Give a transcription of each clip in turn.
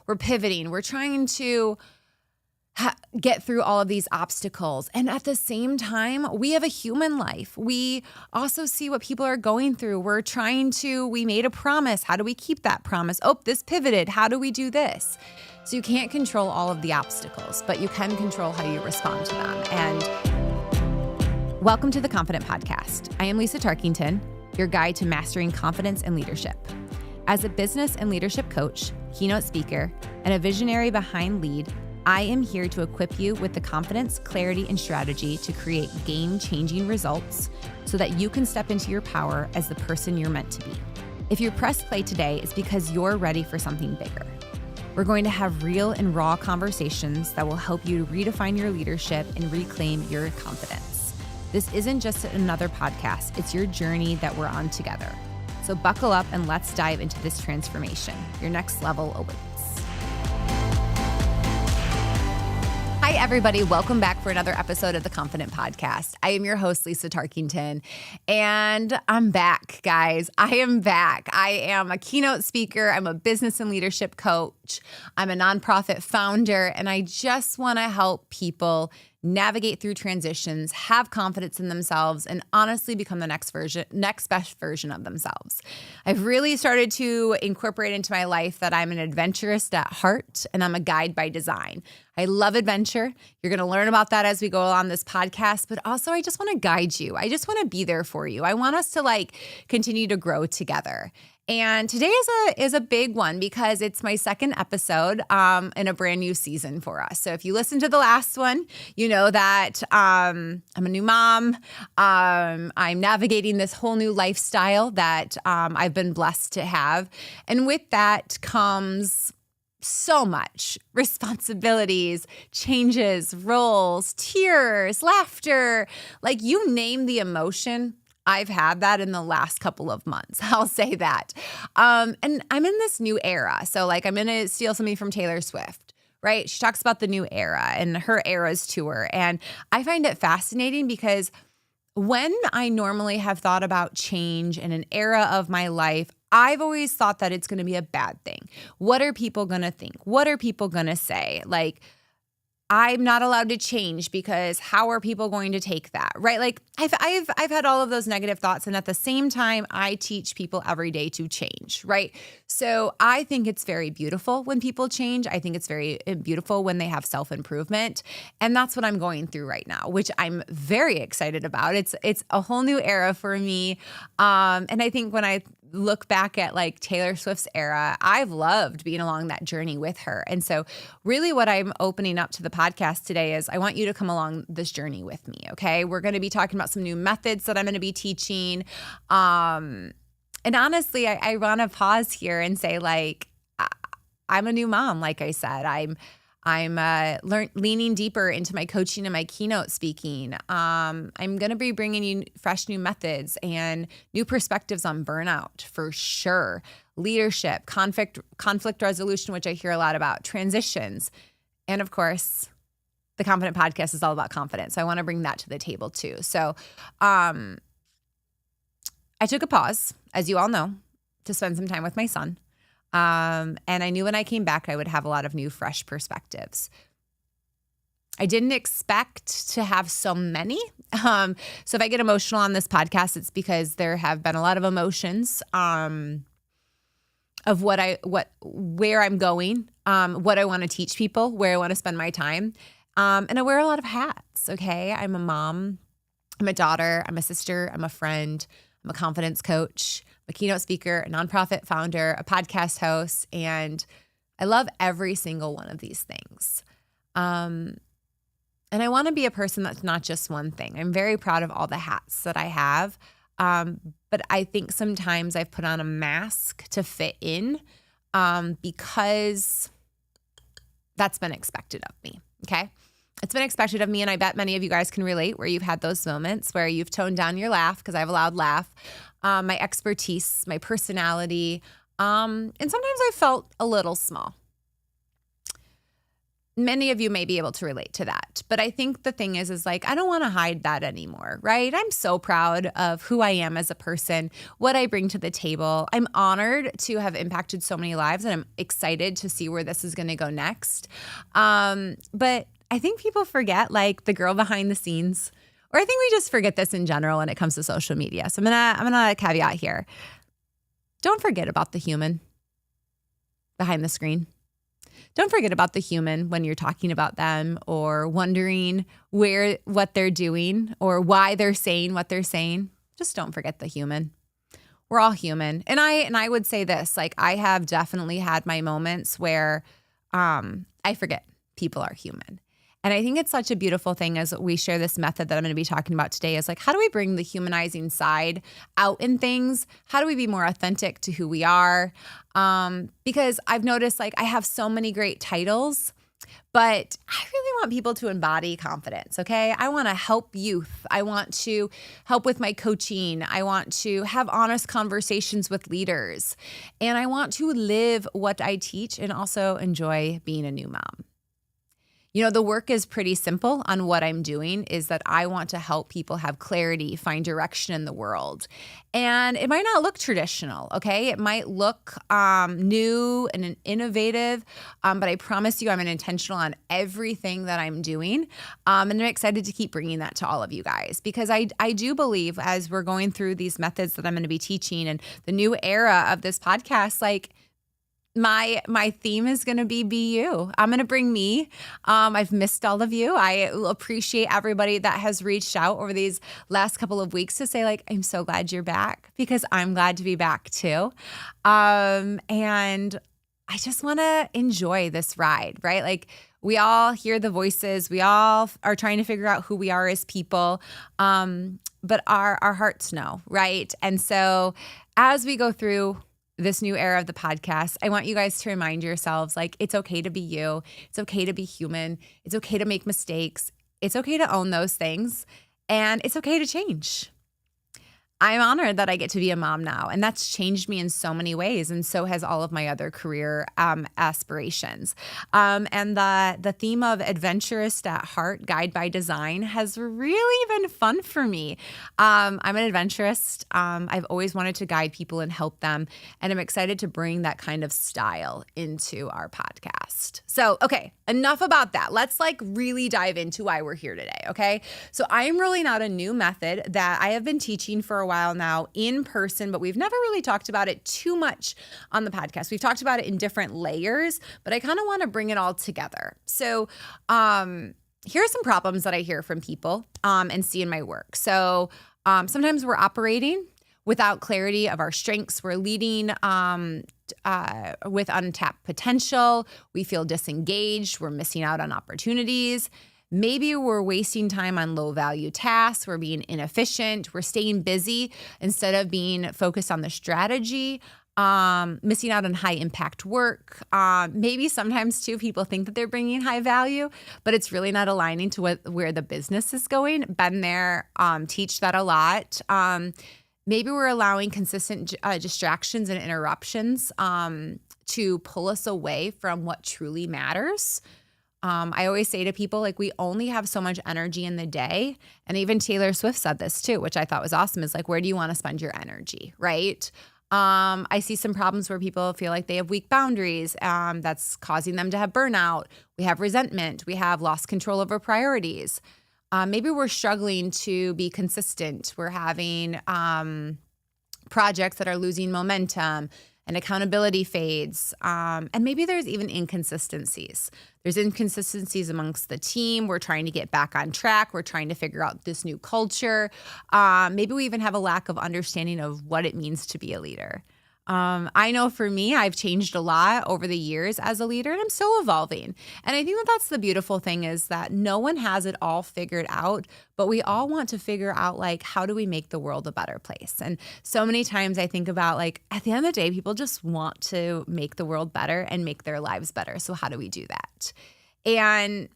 We're pivoting. We're trying to get through all of these obstacles. And at the same time, we have a human life. We also see what people are going through. We made a promise. How do we keep that promise? Oh, this pivoted. How do we do this? So you can't control all of the obstacles, but you can control how you respond to them. And welcome to the Confident Podcast. I am Lisa Tarkington, your guide to mastering confidence and leadership. As a business and leadership coach, keynote speaker, and a visionary behind Lead, I am here to equip you with the confidence, clarity, and strategy to create game-changing results so that you can step into your power as the person you're meant to be. If you press play today, it's because you're ready for something bigger. We're going to have real and raw conversations that will help you redefine your leadership and reclaim your confidence. This isn't just another podcast, it's your journey that we're on together. So buckle up and let's dive into this transformation. Your next level awaits. Hi, everybody. Welcome back for another episode of the Confident Podcast. I am your host, Lisa Tarkington, and I'm back, guys. I am back. I am a keynote speaker. I'm a business and leadership coach. I'm a nonprofit founder, and I just want to help people navigate through transitions, have confidence in themselves, and honestly become the next best version of themselves. I've really started to incorporate into my life that I'm an adventurist at heart, and I'm a guide by design. I love adventure. You're going to learn about that as we go on this podcast, but also I just want to guide you. I just want to be there for you. I want us to continue to grow together. And today is a big one because it's my second episode in a brand new season for us. So if you listened to the last one, you know that I'm a new mom. I'm navigating this whole new lifestyle that I've been blessed to have. And with that comes so much responsibilities, changes, roles, tears, laughter, you name the emotion. I've had that in the last couple of months. I'll say that. And I'm in this new era. So I'm going to steal something from Taylor Swift, right? She talks about the new era and her Eras tour. And I find it fascinating because when I normally have thought about change in an era of my life, I've always thought that it's going to be a bad thing. What are people going to think? What are people going to say? I'm not allowed to change because how are people going to take that, right? I've had all of those negative thoughts, and at the same time, I teach people every day to change, right? So I think it's very beautiful when people change. I think it's very beautiful when they have self-improvement, and that's what I'm going through right now, which I'm very excited about. It's a whole new era for me, and I think when I look back at Taylor Swift's era, I've loved being along that journey with her. And so really what I'm opening up to the podcast today is I want you to come along this journey with me, okay? We're going to be talking about some new methods that I'm going to be teaching. And honestly, I want to pause here and say I'm a new mom, like I said. I'm leaning deeper into my coaching and my keynote speaking. I'm going to be bringing you fresh new methods and new perspectives on burnout for sure. Leadership, conflict resolution, which I hear a lot about, transitions. And of course, the Confident Podcast is all about confidence. So I want to bring that to the table too. So I took a pause, as you all know, to spend some time with my son. And I knew when I came back, I would have a lot of new, fresh perspectives. I didn't expect to have so many. So if I get emotional on this podcast, it's because there have been a lot of emotions, of where I'm going, what I want to teach people, where I want to spend my time. And I wear a lot of hats. Okay. I'm a mom, I'm a daughter, I'm a sister, I'm a friend, I'm a confidence coach, a keynote speaker, a nonprofit founder, a podcast host, and I love every single one of these things. And I want to be a person that's not just one thing. I'm very proud of all the hats that I have, but I think sometimes I've put on a mask to fit in because that's been expected of me, okay? It's been expected of me, and I bet many of you guys can relate where you've had those moments where you've toned down your laugh, because I have a loud laugh, my expertise, my personality, and sometimes I felt a little small. Many of you may be able to relate to that. But I think the thing is like, I don't want to hide that anymore, right? I'm so proud of who I am as a person, what I bring to the table. I'm honored to have impacted so many lives, and I'm excited to see where this is going to go next. But I think people forget like the girl behind the scenes, or I think we just forget this in general when it comes to social media. So I'm gonna caveat here. Don't forget about the human behind the screen. Don't forget about the human when you're talking about them or wondering what they're doing or why they're saying what they're saying. Just don't forget the human. We're all human. And I would say this, like I have definitely had my moments where I forget people are human. And I think it's such a beautiful thing as we share this method that I'm going to be talking about today is like, how do we bring the humanizing side out in things? How do we be more authentic to who we are? Because I've noticed like I have so many great titles, but I really want people to embody confidence, okay? I want to help youth. I want to help with my coaching. I want to have honest conversations with leaders. And I want to live what I teach and also enjoy being a new mom. You know, the work is pretty simple on what I'm doing is that I want to help people have clarity, find direction in the world. And it might not look traditional, okay? It might look new and innovative, but I promise you I'm intentional on everything that I'm doing. And I'm excited to keep bringing that to all of you guys because I do believe as we're going through these methods that I'm going to be teaching and the new era of this podcast, like, my theme is going to be you. I'm going to bring me. I've missed all of you. I appreciate everybody that has reached out over these last couple of weeks to say like, I'm so glad you're back because I'm glad to be back too. And I just want to enjoy this ride, right? Like we all hear the voices. We all are trying to figure out who we are as people. But our hearts know, right? And so as we go through this new era of the podcast, I want you guys to remind yourselves, like, it's okay to be you. It's okay to be human. It's okay to make mistakes. It's okay to own those things. And it's okay to change. I'm honored that I get to be a mom now, and that's changed me in so many ways, and so has all of my other career aspirations. And the theme of adventurous at heart, guide by design, has really been fun for me. I'm an adventurist. I've always wanted to guide people and help them, and I'm excited to bring that kind of style into our podcast. So, okay, enough about that. Let's like really dive into why we're here today, okay? So I'm rolling out a new method that I have been teaching for a while now in person, but we've never really talked about it too much on the podcast. We've talked about it in different layers, but I kind of want to bring it all together. So here are some problems that I hear from people and see in my work. So sometimes we're operating without clarity of our strengths. We're leading with untapped potential. We feel disengaged. We're missing out on opportunities. Maybe we're wasting time on low value tasks. We're being inefficient. We're staying busy instead of being focused on the strategy, missing out on high impact work. Maybe sometimes too, people think that they're bringing high value, but it's really not aligning to where the business is going. Been there, teach that a lot. Maybe we're allowing consistent distractions and interruptions to pull us away from what truly matters. I always say to people, like, we only have so much energy in the day. And even Taylor Swift said this too, which I thought was awesome, is like, where do you want to spend your energy, right? I see some problems where people feel like they have weak boundaries. That's causing them to have burnout. We have resentment. We have lost control over priorities. Maybe we're struggling to be consistent. We're having projects that are losing momentum and accountability fades. And maybe there's even inconsistencies. There's inconsistencies amongst the team. We're trying to get back on track. We're trying to figure out this new culture. Maybe we even have a lack of understanding of what it means to be a leader. I know for me, I've changed a lot over the years as a leader, and I'm still evolving. And I think that that's the beautiful thing is that no one has it all figured out, but we all want to figure out, like, how do we make the world a better place? And so many times I think about, like, at the end of the day, people just want to make the world better and make their lives better. So how do we do that? And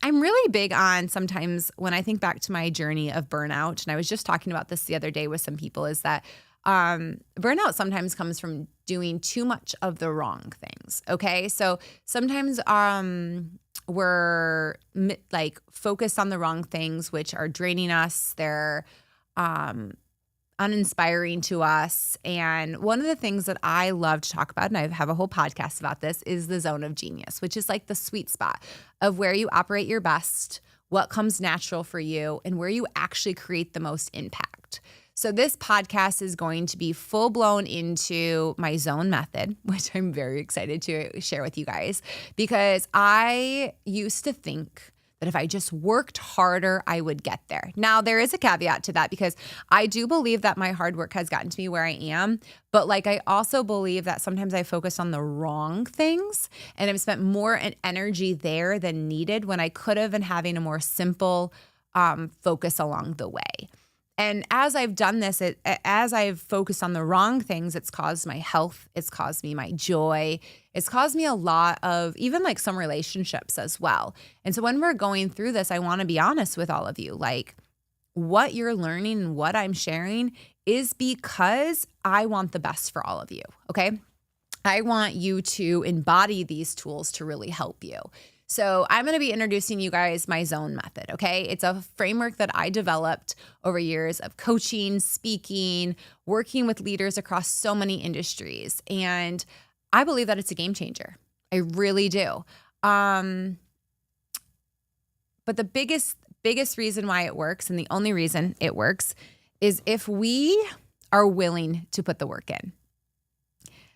I'm really big on sometimes when I think back to my journey of burnout, and I was just talking about this the other day with some people, is that burnout sometimes comes from doing too much of the wrong things. Okay. So sometimes we're like focused on the wrong things, which are draining us. They're uninspiring to us. And one of the things that I love to talk about, and I have a whole podcast about this, is the zone of genius, which is like the sweet spot of where you operate your best, what comes natural for you, and where you actually create the most impact. So this podcast is going to be full blown into my zone method, which I'm very excited to share with you guys, because I used to think that if I just worked harder, I would get there. Now, there is a caveat to that, because I do believe that my hard work has gotten to me where I am. But like, I also believe that sometimes I focus on the wrong things and I've spent more energy there than needed when I could have been having a more simple focus along the way. And as I've done this, as I've focused on the wrong things, it's caused my health, it's caused me my joy, it's caused me a lot of even like some relationships as well. And so when we're going through this, I want to be honest with all of you, like what you're learning and what I'm sharing is because I want the best for all of you, okay? I want you to embody these tools to really help you. So I'm going to be introducing you guys my zone method, okay? It's a framework that I developed over years of coaching, speaking, working with leaders across so many industries. And I believe that it's a game changer. I really do. But the biggest reason why it works, and the only reason it works, is if we are willing to put the work in.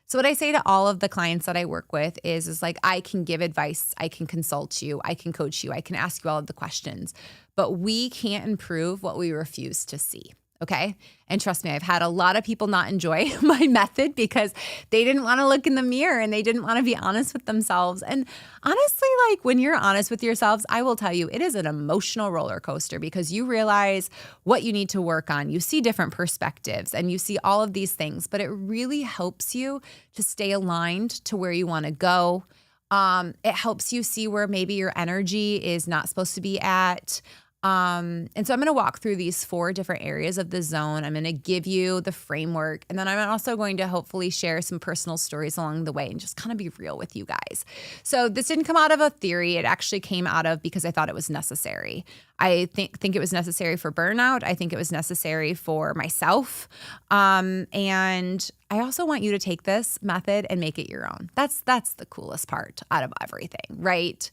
So what I say to all of the clients that I work with is like, I can give advice, I can consult you, I can coach you, I can ask you all of the questions, but we can't improve what we refuse to see. Okay. And trust me, I've had a lot of people not enjoy my method because they didn't want to look in the mirror and they didn't want to be honest with themselves. And honestly, like when you're honest with yourselves, I will tell you, it is an emotional roller coaster because you realize what you need to work on. You see different perspectives and you see all of these things, but it really helps you to stay aligned to where you want to go. It helps you see where maybe your energy is not supposed to be at. And so I'm going to walk through these 4 different areas of the zone. I'm going to give you the framework, and then I'm also going to hopefully share some personal stories along the way and just kind of be real with you guys. So this didn't come out of a theory. It actually came out of because I thought it was necessary. I think it was necessary for burnout. I think it was necessary for myself. And I also want you to take this method and make it your own. That's the coolest part out of everything, right?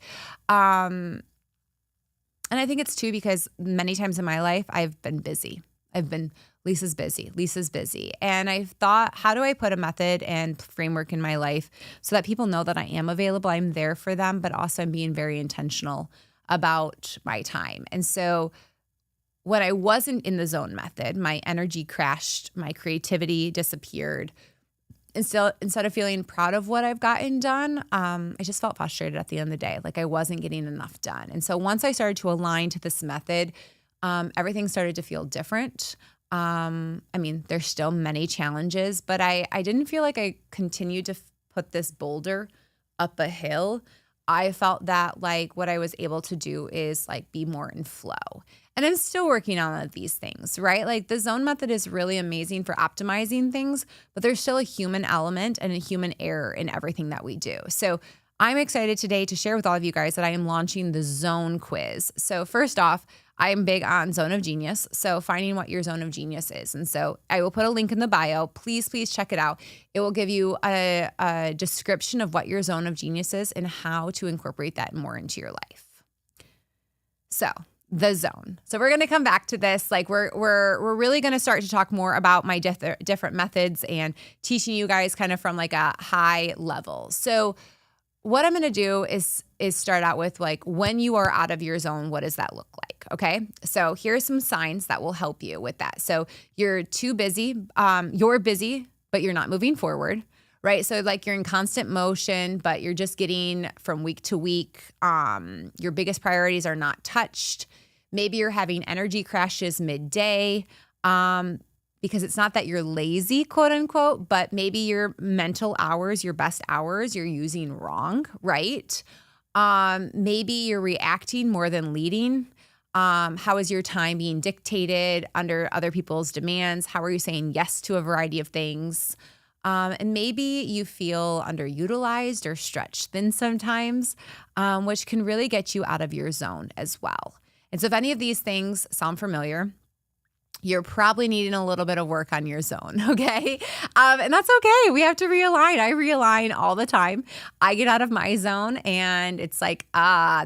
And I think it's too because many times in my life, I've been busy. Lisa's busy. And I've thought, how do I put a method and framework in my life so that people know that I am available, I'm there for them, but also I'm being very intentional about my time. And so when I wasn't in the zone method, my energy crashed, my creativity disappeared. Instead of feeling proud of what I've gotten done, I just felt frustrated at the end of the day, like I wasn't getting enough done. And so once I started to align to this method, everything started to feel different. I mean, there's still many challenges, but I didn't feel like I continued to put this boulder up a hill. I felt that like what I was able to do is like be more in flow. And I'm still working on these things, right? Like the zone method is really amazing for optimizing things, but there's still a human element and a human error in everything that we do. So I'm excited today to share with all of you guys that I am launching the zone quiz. So first off, I am big on zone of genius. So finding what your zone of genius is. And so I will put a link in the bio. Please check it out. It will give you a description of what your zone of genius is and how to incorporate that more into your life. So the zone. So we're going to come back to this. Like we're really going to start to talk more about my different methods and teaching you guys kind of from like a high level. So what I'm going to do is start out with like when you are out of your zone, what does that look like? Okay. So here are some signs that will help you with that. So you're too busy. You're busy, but you're not moving forward. Right. So like you're in constant motion, but you're just getting from week to week. Your biggest priorities are not touched. Maybe you're having energy crashes midday because it's not that you're lazy, quote unquote, but maybe your mental hours, your best hours, you're using wrong. Right. Maybe you're reacting more than leading. How is your time being dictated under other people's demands? How are you saying yes to a variety of things? And maybe you feel underutilized or stretched thin sometimes, which can really get you out of your zone as well. And so if any of these things sound familiar, you're probably needing a little bit of work on your zone, okay? And that's okay. We have to realign. I realign all the time. I get out of my zone and it's like,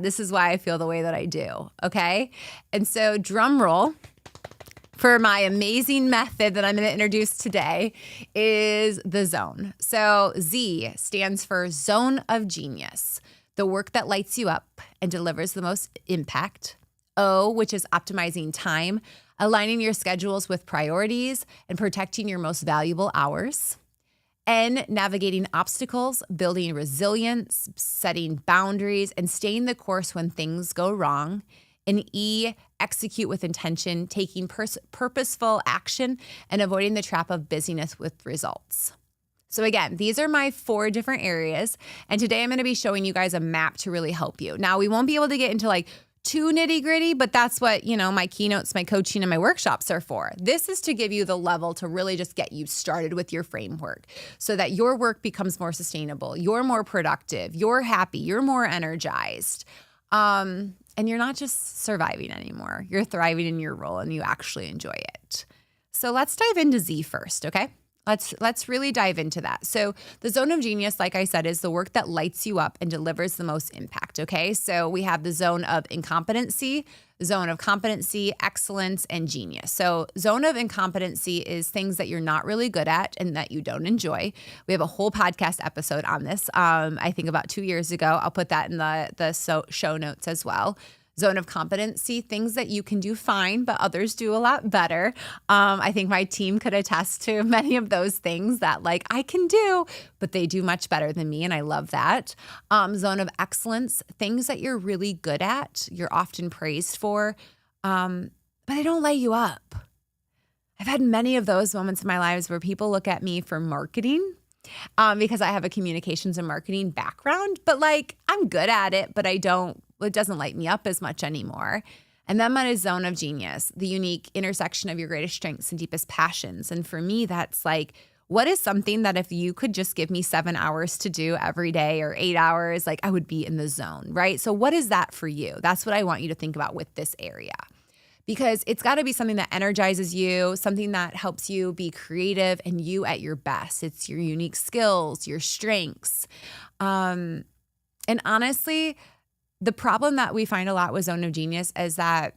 this is why I feel the way that I do, okay? And so drum roll for my amazing method that I'm going to introduce today is the zone. So Z stands for Zone of Genius, the work that lights you up and delivers the most impact. O, which is optimizing time, aligning your schedules with priorities and protecting your most valuable hours. N, navigating obstacles, building resilience, setting boundaries, and staying the course when things go wrong. And E, execute with intention, taking purposeful action and avoiding the trap of busyness with results. So again, these are my 4 different areas. And today I'm going to be showing you guys a map to really help you. Now, we won't be able to get into like too nitty gritty, but that's what, my keynotes, my coaching, and my workshops are for. This is to give you the level to really just get you started with your framework so that your work becomes more sustainable, you're more productive, you're happy, you're more energized. And you're not just surviving anymore. You're thriving in your role and you actually enjoy it. So let's dive into Z first, okay? Let's really dive into that. So the zone of genius, like I said, is the work that lights you up and delivers the most impact, okay? So we have the zone of incompetency, zone of competency, excellence, and genius. So zone of incompetency is things that you're not really good at and that you don't enjoy. We have a whole podcast episode on this, I think about 2 years ago. I'll put that in the show notes as well. Zone of competency, things that you can do fine, but others do a lot better. I think my team could attest to many of those things that like I can do, but they do much better than me, and I love that. Zone of excellence, things that you're really good at, you're often praised for, but they don't light you up. I've had many of those moments in my lives where people look at me for marketing, because I have a communications and marketing background, but like I'm good at it, but it doesn't light me up as much anymore. And then my zone of genius, the unique intersection of your greatest strengths and deepest passions. And for me, that's like, what is something that if you could just give me 7 hours to do every day or 8 hours, like I would be in the zone, right? So what is that for you? That's what I want you to think about with this area. Because it's got to be something that energizes you, something that helps you be creative and you at your best. It's your unique skills, your strengths. And honestly, the problem that we find a lot with Zone of Genius is that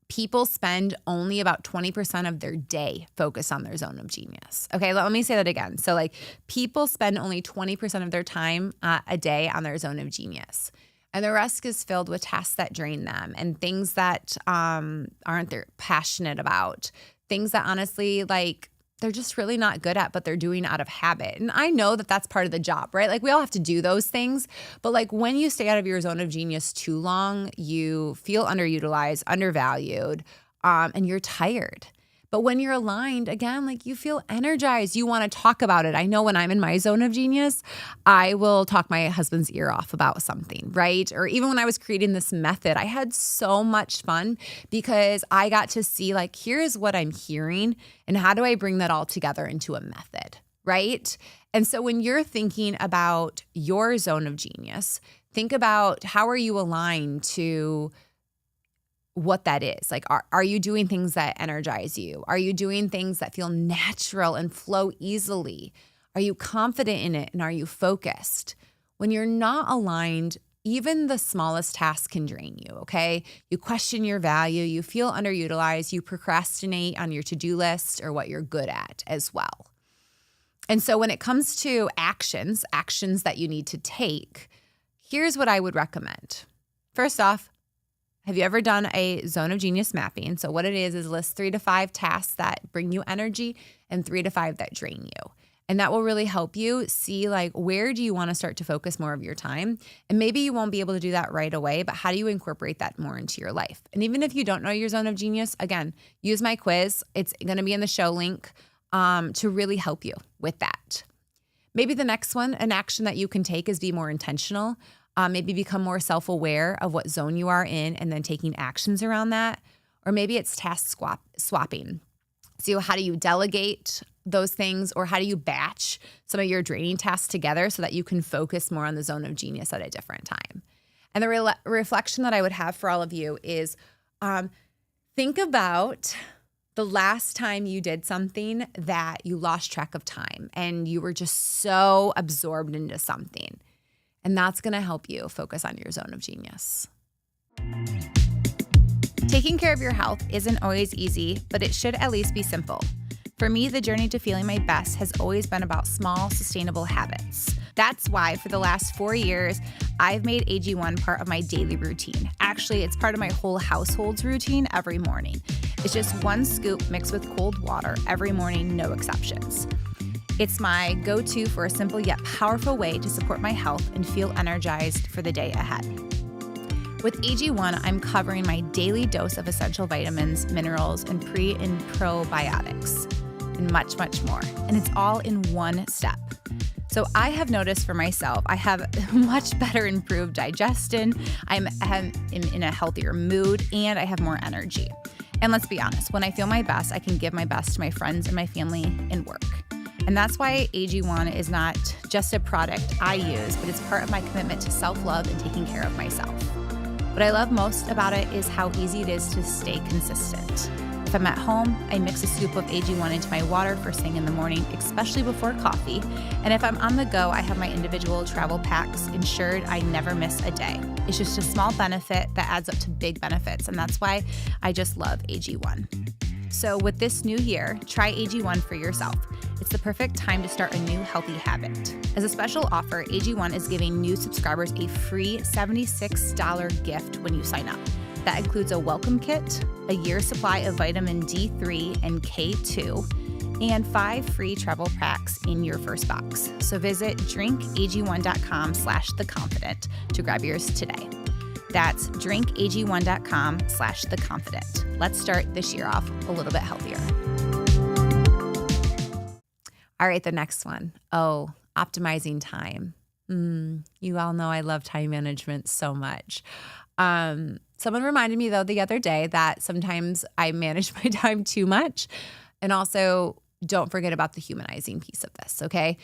people spend only about 20% of their day focused on their Zone of Genius. Okay, let me say that again. So like people spend only 20% of their time a day on their Zone of Genius. And the rest is filled with tasks that drain them and things that aren't they're passionate about, things that honestly like they're just really not good at, but they're doing out of habit. And I know that that's part of the job, right? Like we all have to do those things, but like when you stay out of your zone of genius too long, you feel underutilized, undervalued, and you're tired. But when you're aligned, again, like you feel energized, you want to talk about it. I know when I'm in my zone of genius, I will talk my husband's ear off about something, right? Or even when I was creating this method, I had so much fun because I got to see like, here's what I'm hearing and how do I bring that all together into a method, right? And so when you're thinking about your zone of genius, think about how are you aligned to what that is. Like, are you doing things that energize you? Are you doing things that feel natural and flow easily? Are you confident in it and are you focused? When you're not aligned, even the smallest tasks can drain you, okay? You question your value, you feel underutilized, you procrastinate on your to-do list or what you're good at as well. And so when it comes to actions that you need to take, here's what I would recommend. First off, have you ever done a zone of genius mapping? So what it is list 3 to 5 tasks that bring you energy and 3 to 5 that drain you. And that will really help you see like, where do you want to start to focus more of your time? And maybe you won't be able to do that right away, but how do you incorporate that more into your life? And even if you don't know your zone of genius, again, use my quiz. It's going to be in the show link to really help you with that. Maybe the next one, an action that you can take is be more intentional. Maybe become more self-aware of what zone you are in and then taking actions around that. Or maybe it's task swapping. So how do you delegate those things, or how do you batch some of your draining tasks together so that you can focus more on the zone of genius at a different time? And the reflection that I would have for all of you is think about the last time you did something that you lost track of time and you were just so absorbed into something. And that's going to help you focus on your zone of genius. Taking care of your health isn't always easy, but it should at least be simple. For me, the journey to feeling my best has always been about small, sustainable habits. That's why for the last 4 years, I've made AG1 part of my daily routine. Actually, it's part of my whole household's routine every morning. It's just 1 scoop mixed with cold water every morning, no exceptions. It's my go-to for a simple yet powerful way to support my health and feel energized for the day ahead. With AG1, I'm covering my daily dose of essential vitamins, minerals, and pre and probiotics, and much, much more. And it's all in 1 step. So I have noticed for myself, I have much better improved digestion, I'm in a healthier mood, and I have more energy. And let's be honest, when I feel my best, I can give my best to my friends and my family and work. And that's why AG1 is not just a product I use, but it's part of my commitment to self-love and taking care of myself. What I love most about it is how easy it is to stay consistent. If I'm at home, I mix a scoop of AG1 into my water first thing in the morning, especially before coffee. And if I'm on the go, I have my individual travel packs ensured I never miss a day. It's just a small benefit that adds up to big benefits, and that's why I just love AG1. So with this new year, try AG1 for yourself. It's the perfect time to start a new healthy habit. As a special offer, AG1 is giving new subscribers a free $76 gift when you sign up. That includes a welcome kit, a year's supply of vitamin D3 and K2, and 5 free travel packs in your first box. So visit drinkag1.com/theconfident to grab yours today. That's drinkag1.com/theconfident. Let's start this year off a little bit healthier. All right, the next one. Oh, optimizing time. You all know I love time management so much. Someone reminded me, though, the other day that sometimes I manage my time too much. And also, don't forget about the humanizing piece of this, okay?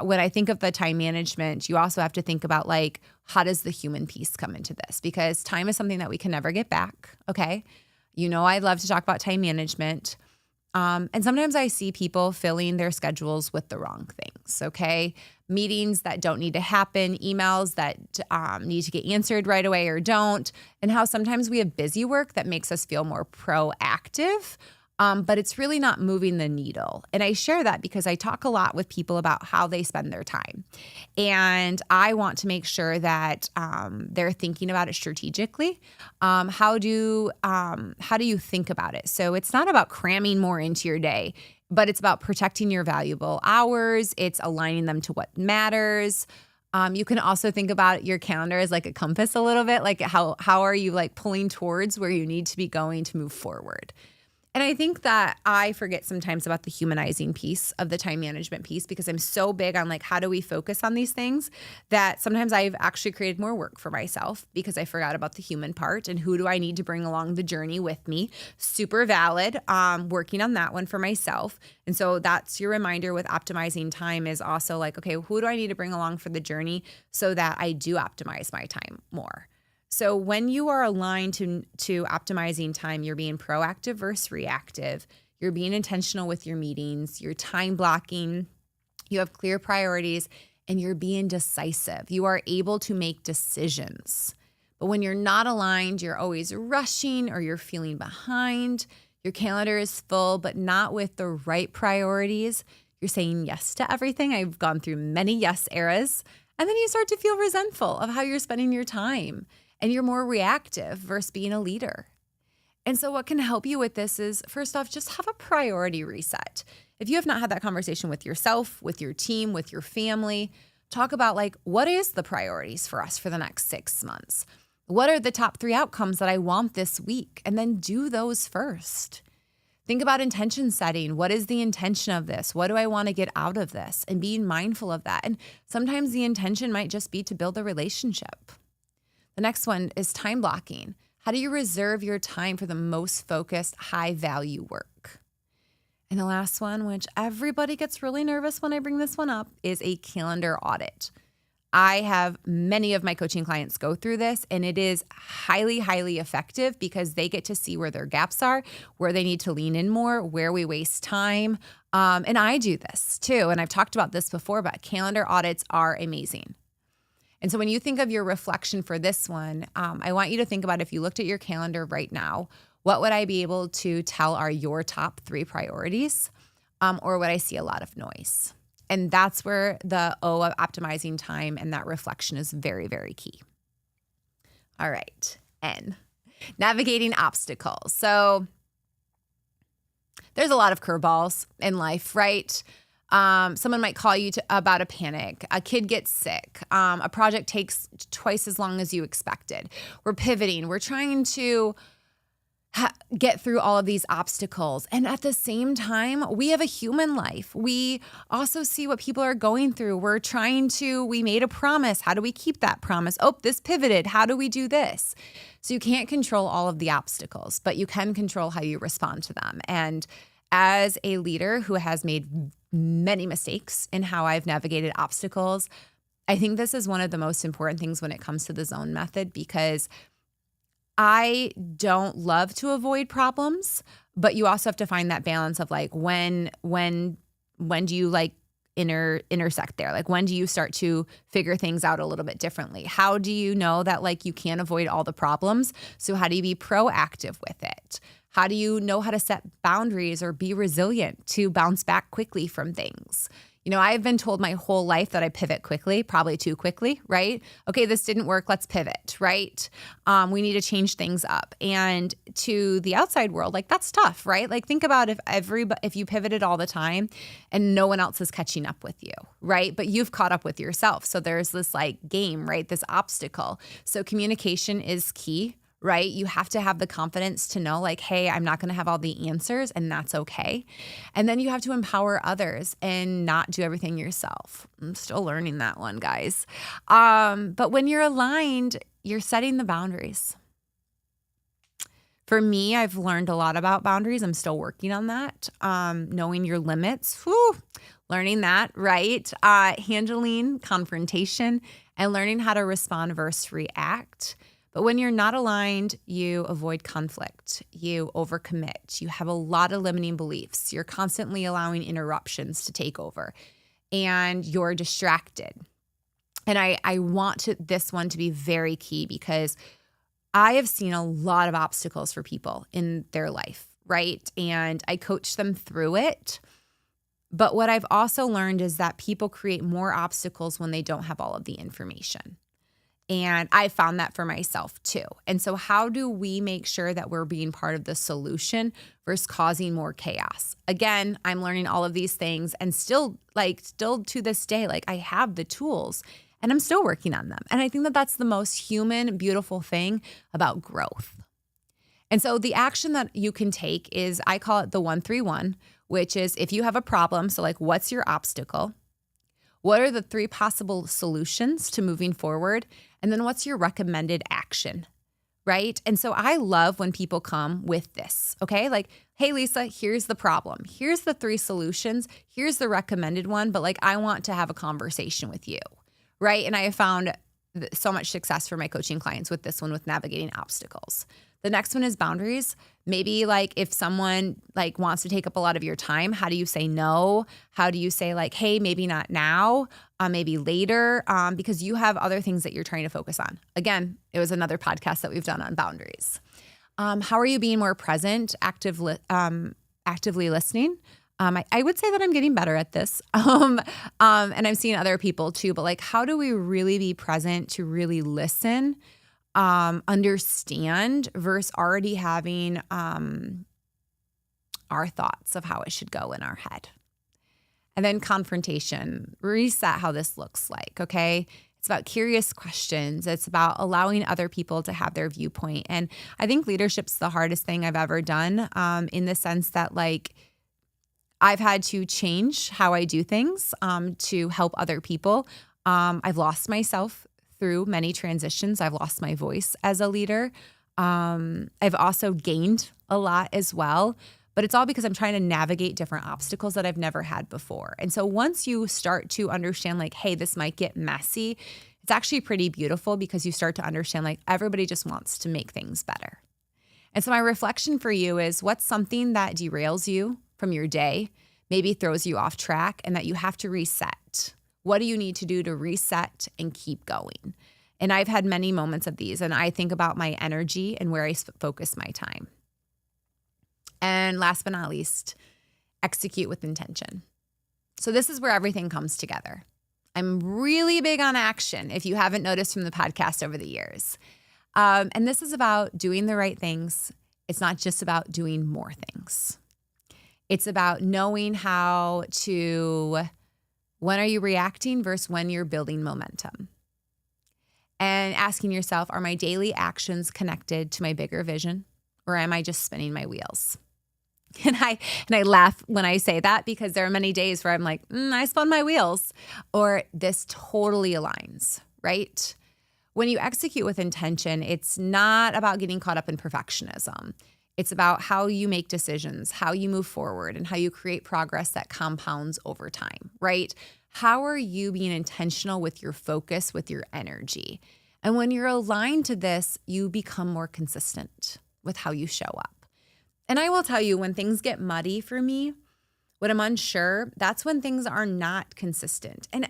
When I think of the time management, you also have to think about, like, how does the human piece come into this? Because time is something that we can never get back, okay? You know I love to talk about time management. And sometimes I see people filling their schedules with the wrong things, okay? Meetings that don't need to happen, emails that need to get answered right away or don't, and how sometimes we have busy work that makes us feel more proactive, but it's really not moving the needle. And I share that because I talk a lot with people about how they spend their time. And I want to make sure that they're thinking about it strategically. How do you think about it? So it's not about cramming more into your day, but it's about protecting your valuable hours. It's aligning them to what matters. You can also think about your calendar as like a compass a little bit, like how are you like pulling towards where you need to be going to move forward. And I think that I forget sometimes about the humanizing piece of the time management piece because I'm so big on like, how do we focus on these things that sometimes I've actually created more work for myself because I forgot about the human part and who do I need to bring along the journey with me. Super valid, working on that one for myself. And so that's your reminder with optimizing time is also like, okay, who do I need to bring along for the journey so that I do optimize my time more? So when you are aligned to optimizing time, you're being proactive versus reactive. You're being intentional with your meetings, you're time blocking, you have clear priorities, and you're being decisive. You are able to make decisions. But when you're not aligned, you're always rushing or you're feeling behind. Your calendar is full, but not with the right priorities. You're saying yes to everything. I've gone through many yes eras. And then you start to feel resentful of how you're spending your time. And you're more reactive versus being a leader. And so what can help you with this is, first off, just have a priority reset. If you have not had that conversation with yourself, with your team, with your family, talk about like, what is the priorities for us for the next 6 months? What are the top 3 outcomes that I want this week? And then do those first. Think about intention setting. What is the intention of this? What do I want to get out of this? And being mindful of that. And sometimes the intention might just be to build a relationship. The next one is time blocking. How do you reserve your time for the most focused, high value work? And the last one, which everybody gets really nervous when I bring this one up, is a calendar audit. I have many of my coaching clients go through this, and it is highly, highly effective because they get to see where their gaps are, where they need to lean in more, where we waste time. And I do this too. And I've talked about this before, but calendar audits are amazing. And so when you think of your reflection for this one, I want you to think about if you looked at your calendar right now, what would I be able to tell are your top 3 priorities? Or would I see a lot of noise? And that's where the O of optimizing time and that reflection is very, very key. All right, N, navigating obstacles. So there's a lot of curveballs in life, right? Someone might call you about a panic. A kid gets sick. A project takes twice as long as you expected. We're pivoting. We're trying to get through all of these obstacles. And at the same time, we have a human life. We also see what people are going through. We made a promise. How do we keep that promise? Oh, this pivoted. How do we do this? So you can't control all of the obstacles, but you can control how you respond to them. And as a leader who has made many mistakes in how I've navigated obstacles, I think this is one of the most important things when it comes to the zone method, because I don't love to avoid problems, but you also have to find that balance of like when do you like intersect there? Like when do you start to figure things out a little bit differently? How do you know that like you can't avoid all the problems? So how do you be proactive with it? How do you know how to set boundaries or be resilient to bounce back quickly from things? You know, I've been told my whole life that I pivot quickly, probably too quickly, right? Okay, this didn't work, let's pivot, right? We need to change things up. And to the outside world, like that's tough, right? Like think about if you pivoted all the time and no one else is catching up with you, right? But you've caught up with yourself. So there's this like game, right? This obstacle. So communication is key, right? You have to have the confidence to know like, hey, I'm not going to have all the answers and that's okay. And then you have to empower others and not do everything yourself. I'm still learning that one, guys. But when you're aligned, you're setting the boundaries. For me, I've learned a lot about boundaries. I'm still working on that. Knowing your limits, learning that, right? Handling confrontation and learning how to respond versus react. But when you're not aligned, you avoid conflict, you overcommit, you have a lot of limiting beliefs, you're constantly allowing interruptions to take over, and you're distracted. And I want this one to be very key because I have seen a lot of obstacles for people in their life, right? And I coach them through it. But what I've also learned is that people create more obstacles when they don't have all of the information. And I found that for myself too. And so how do we make sure that we're being part of the solution versus causing more chaos? Again, I'm learning all of these things and still to this day, like I have the tools and I'm still working on them. And I think that that's the most human, beautiful thing about growth. And so the action that you can take is, I call it the 1-3-1, which is if you have a problem, so like what's your obstacle? What are the 3 possible solutions to moving forward? And then what's your recommended action, right? And so I love when people come with this, okay? Like, hey, Lisa, here's the problem. Here's the 3 solutions. Here's the recommended one, but like I want to have a conversation with you, right? And I have found so much success for my coaching clients with this one, with navigating obstacles. The next one is boundaries. Maybe like if someone like wants to take up a lot of your time, how do you say no? How do you say like, hey, maybe not now, maybe later, because you have other things that you're trying to focus on. Again, it was another podcast that we've done on boundaries. How are you being more present, actively listening? I would say that I'm getting better at this. And I'm seeing other people too, but like, how do we really be present to really listen, understand versus already having our thoughts of how it should go in our head? And then confrontation, reset how this looks like, okay? It's about curious questions. It's about allowing other people to have their viewpoint. And I think leadership's the hardest thing I've ever done, in the sense that like I've had to change how I do things to help other people. I've lost myself through many transitions. I've lost my voice as a leader. I've also gained a lot as well. but it's all because I'm trying to navigate different obstacles that I've never had before. And so once you start to understand like, hey, this might get messy, it's actually pretty beautiful because you start to understand like everybody just wants to make things better. And so my reflection for you is, what's something that derails you from your day, maybe throws you off track, and that you have to reset? What do you need to do to reset and keep going? And I've had many moments of these, and I think about my energy and where I focus my time. And last but not least, execute with intention. So this is where everything comes together. I'm really big on action, if you haven't noticed from the podcast over the years. And this is about doing the right things. It's not just about doing more things. It's about knowing how to, when are you reacting versus when you're building momentum. And asking yourself, are my daily actions connected to my bigger vision, or am I just spinning my wheels? And I laugh when I say that, because there are many days where I'm like, I spun my wheels, or this totally aligns, right? When you execute with intention, it's not about getting caught up in perfectionism. It's about how you make decisions, how you move forward, and how you create progress that compounds over time, right? How are you being intentional with your focus, with your energy? And when you're aligned to this, you become more consistent with how you show up. And I will tell you, when things get muddy for me, when I'm unsure, that's when things are not consistent. And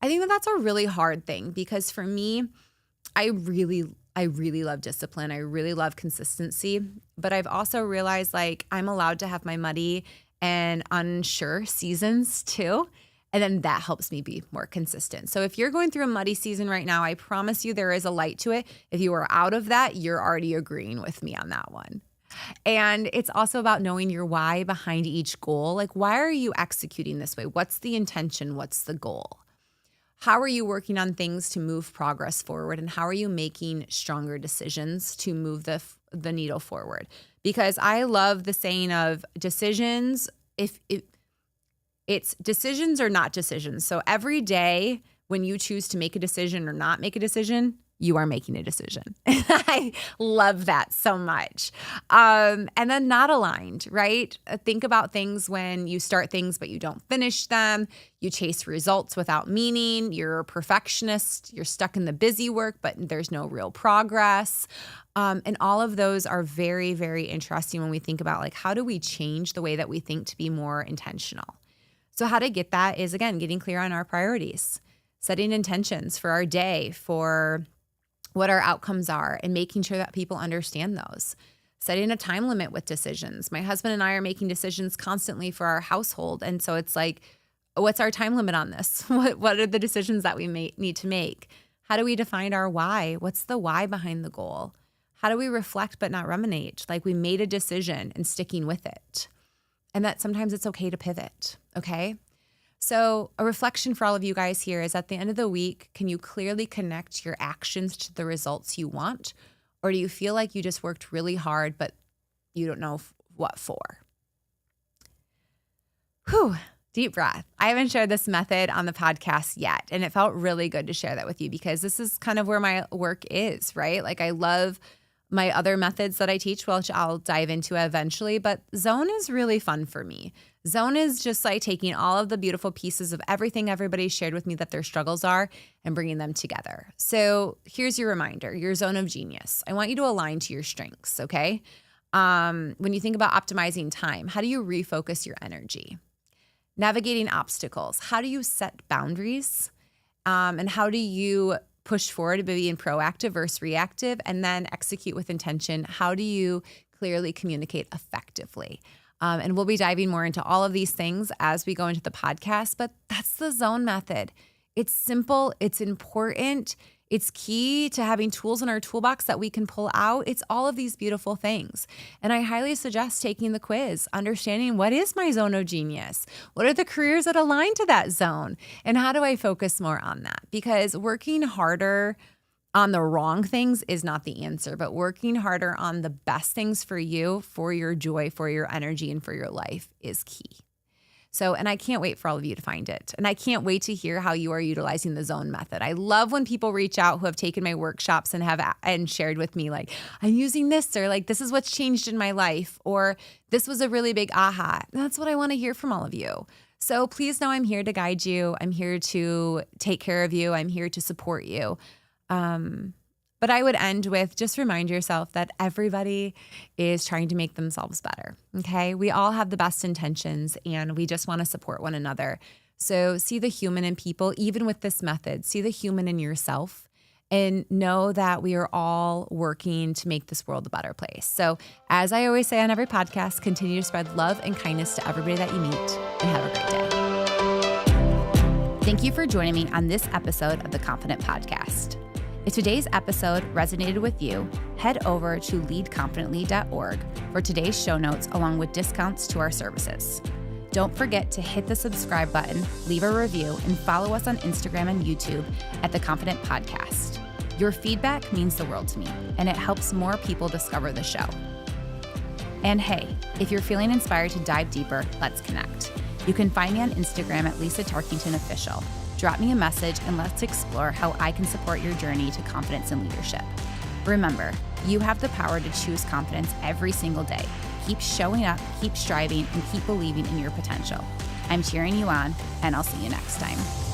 I think that that's a really hard thing, because for me, I really love discipline. I really love consistency. But I've also realized like I'm allowed to have my muddy and unsure seasons too. And then that helps me be more consistent. So if you're going through a muddy season right now, I promise you there is a light to it. If you are out of that, you're already agreeing with me on that one. And it's also about knowing your why behind each goal. Like, why are you executing this way? What's the intention? What's the goal? How are you working on things to move progress forward? And how are you making stronger decisions to move the needle forward? Because I love the saying of decisions, it's decisions or not decisions. So every day when you choose to make a decision or not make a decision, you are making a decision. I love that so much. And then not aligned, right? Think about things when you start things, but you don't finish them. You chase results without meaning. You're a perfectionist. You're stuck in the busy work, but there's no real progress. And all of those are very, very interesting when we think about like, how do we change the way that we think to be more intentional? So how to get that is, again, getting clear on our priorities, setting intentions for our day, for what our outcomes are, and making sure that people understand those. Setting a time limit with decisions. My husband and I are making decisions constantly for our household. And so it's like, what's our time limit on this? What are the decisions that we need to make? How do we define our why? What's the why behind the goal? How do we reflect but not ruminate? Like, we made a decision and sticking with it. And that sometimes it's okay to pivot, okay? So a reflection for all of you guys here is, at the end of the week, can you clearly connect your actions to the results you want? Or do you feel like you just worked really hard, but you don't know what for? Whew, deep breath. I haven't shared this method on the podcast yet, and it felt really good to share that with you, because this is kind of where my work is, right? Like, I love my other methods that I teach, which I'll dive into eventually, but Zone is really fun for me. Zone is just like taking all of the beautiful pieces of everything everybody shared with me that their struggles are and bringing them together. So here's your reminder, your zone of genius. I want you to align to your strengths, okay? When you think about optimizing time, how do you refocus your energy? Navigating obstacles, how do you set boundaries? And how do you push forward to being proactive versus reactive? And then execute with intention. How do you clearly communicate effectively? And we'll be diving more into all of these things as we go into the podcast, but that's the Zone method. It's simple. It's important. It's key to having tools in our toolbox that we can pull out. It's all of these beautiful things. And I highly suggest taking the quiz, understanding, what is my zone of genius? What are the careers that align to that zone? And how do I focus more on that? Because working harder on the wrong things is not the answer, but working harder on the best things for you, for your joy, for your energy, and for your life is key. So, and I can't wait for all of you to find it. And I can't wait to hear how you are utilizing the zone method. I love when people reach out who have taken my workshops and shared with me, like, I'm using this, or like, this is what's changed in my life, or this was a really big aha. That's what I want to hear from all of you. So please know I'm here to guide you. I'm here to take care of you. I'm here to support you. But I would end with just remind yourself that everybody is trying to make themselves better, okay? We all have the best intentions and we just want to support one another. So see the human in people, even with this method. See the human in yourself and know that we are all working to make this world a better place. So as I always say on every podcast, continue to spread love and kindness to everybody that you meet, and have a great day. Thank you for joining me on this episode of the Confident Podcast. If today's episode resonated with you, head over to leadconfidently.org for today's show notes along with discounts to our services. Don't forget to hit the subscribe button, leave a review, and follow us on Instagram and YouTube at The Confident Podcast. Your feedback means the world to me, and it helps more people discover the show. And hey, if you're feeling inspired to dive deeper, let's connect. You can find me on Instagram at Lisa Tarkington Official. Drop me a message and let's explore how I can support your journey to confidence and leadership. Remember, you have the power to choose confidence every single day. Keep showing up, keep striving, and keep believing in your potential. I'm cheering you on, and I'll see you next time.